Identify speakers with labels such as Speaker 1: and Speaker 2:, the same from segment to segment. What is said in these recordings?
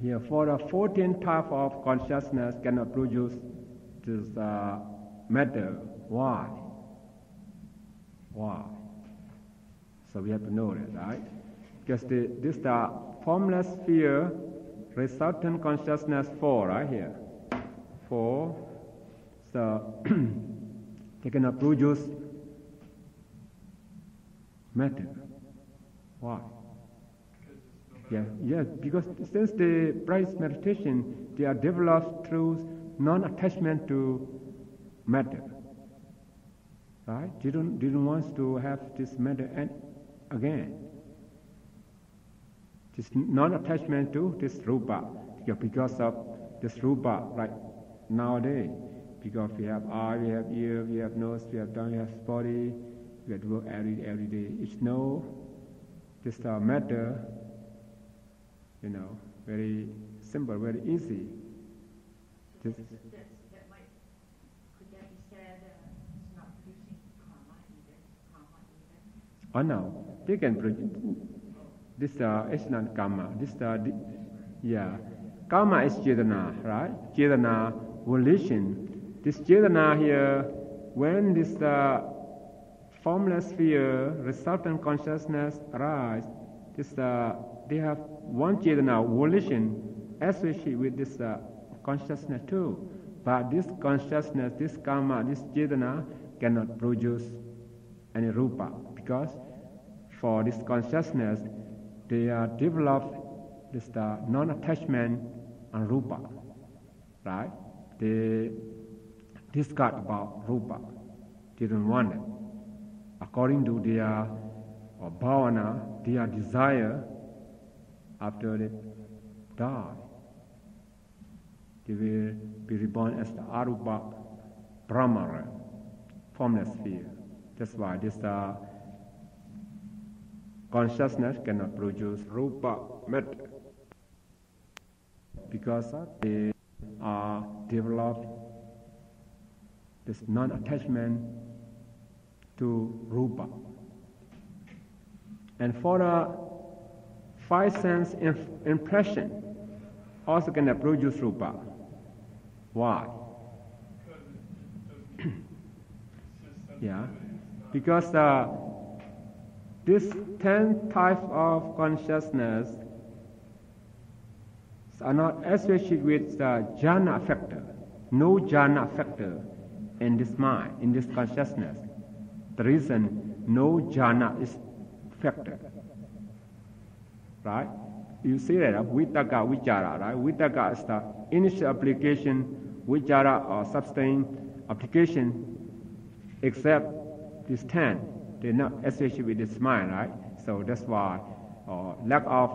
Speaker 1: here for the 14 type of consciousness cannot produce this matter. Why? Why? So we have to know that, right? Because this the formless sphere resultant consciousness 4 right here. 4. So they cannot produce matter. Why? Yeah, because since the practice meditation, they are developed through non-attachment to matter. Right? They don't want to have this matter again. This non-attachment to this rupa, because of this rupa, right nowadays, because we have eye, we have ear, we have nose, we have tongue, we have body, we have to work every day. It's no, this matter, very simple, very easy.
Speaker 2: Could that be said it's not producing karma either?
Speaker 1: Oh no, they can produce. This is not karma. This karma is chetana, right? Chetana, volition. This chetana here, when this formless sphere, resultant consciousness arise, this they have one chetana, volition, associated with this consciousness too. But this consciousnness, this karma, this chetana cannot produce any rupa, because for this consciousness, they are developed this non-attachment on rupa, right? They discard about rupa. They don't want it. According to their bhavana, their desire, after they die, they will be reborn as the arupa brahmara, formless sphere. That's why this consciousness cannot produce rupa matter, because they are developed this non-attachment to rupa. And for the five sense impression also cannot produce rupa. Why? Yeah, because this 10 types of consciousness are not associated with the jhana factor. No jhana factor in this mind, in this consciousness. The reason no jhana is factor. Right? You see that vitaka, vichara, right? Vitaka is the initial application, vichara or sustained application, except this 10. They're not associated with this mind, right? So that's why lack of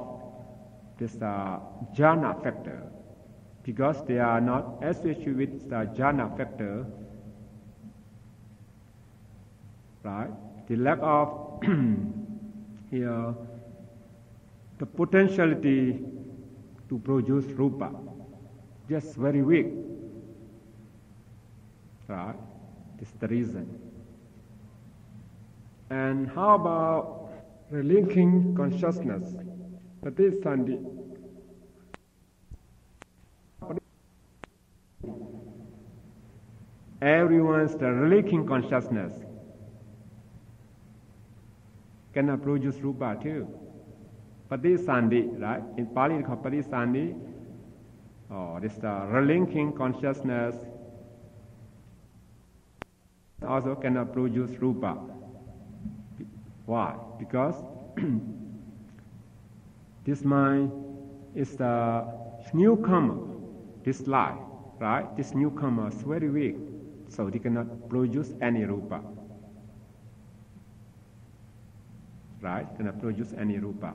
Speaker 1: this jhana factor, because they are not associated with the jhana factor, right? The lack of here the potentiality to produce rupa, just very weak, right? This is the reason. And how about relinquishing consciousness? Patisandhi. Everyone's relinquishing consciousness cannot produce rupa too. Patisandhi, right? In Pali it's called patisandhi. This relinquishing consciousness also cannot produce rupa. Why? Because this mind is the newcomer, this life, right? This newcomer is very weak, so they cannot produce any rupa. Right? Cannot produce any rupa.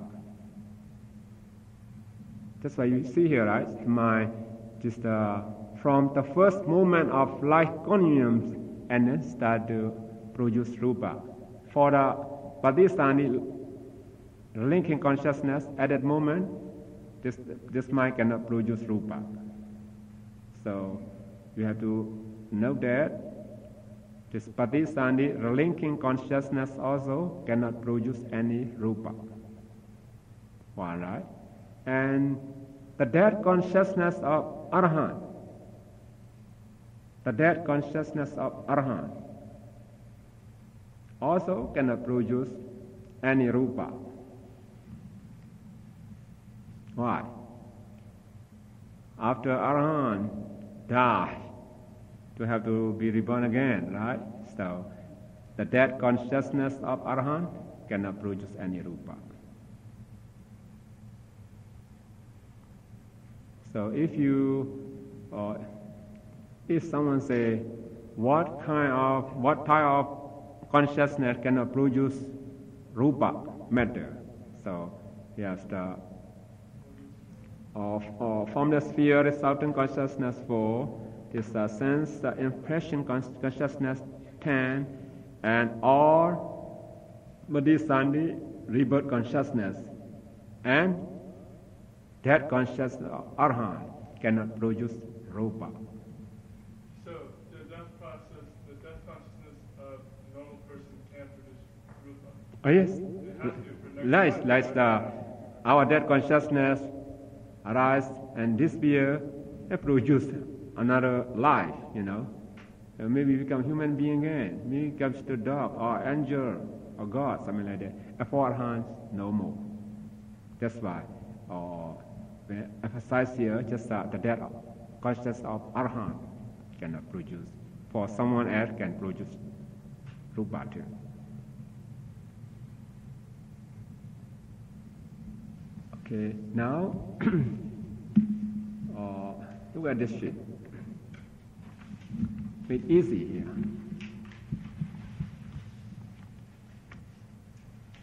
Speaker 1: That's why you see here, right? The mind just from the first moment of life continuums and then start to produce rupa. For the Patisandhi linking consciousness at that moment, this mind cannot produce rupa. So you have to note that this Patisandhi linking consciousness also cannot produce any rupa. Why, right? And the dead consciousness of Arahant. The dead consciousness of Arahant also cannot produce any rupa. Why? After Arahant died, to have to be reborn again, right? So, the dead consciousness of Arahant cannot produce any rupa. So, if someone say, what type of consciousness cannot produce rupa, matter? So, yes, the formless sphere resultant consciousness 4, this sense, the impression consciousness 10, and all Madhisandi rebirth consciousness, and that consciousness of Arahant cannot produce rupa.
Speaker 3: So the death consciousness of a normal person can produce rupa.
Speaker 1: Oh yes,
Speaker 3: It has to for next life.
Speaker 1: our death consciousness arise and disappear and produce another life, maybe become human being again, maybe becomes the dog or angel or God, something like that. And for Arahants, no more. That's why we emphasize here just the death consciousness of Arahant cannot produce. For someone else can produce rupa too. Okay, now look at this sheet. It's easy here.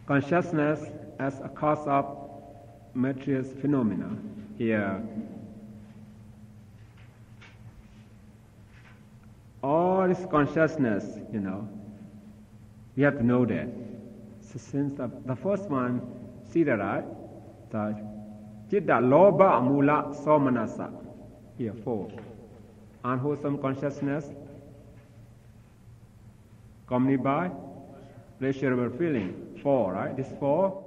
Speaker 1: Consciousness as a cause of material phenomena. Here, all this consciousness, we have to know that. So since the first one, see that, right? The Chitta Loba Mula Somanasa. Here, 4. Unwholesome consciousness, accompanied by pleasurable feeling. 4, right? This 4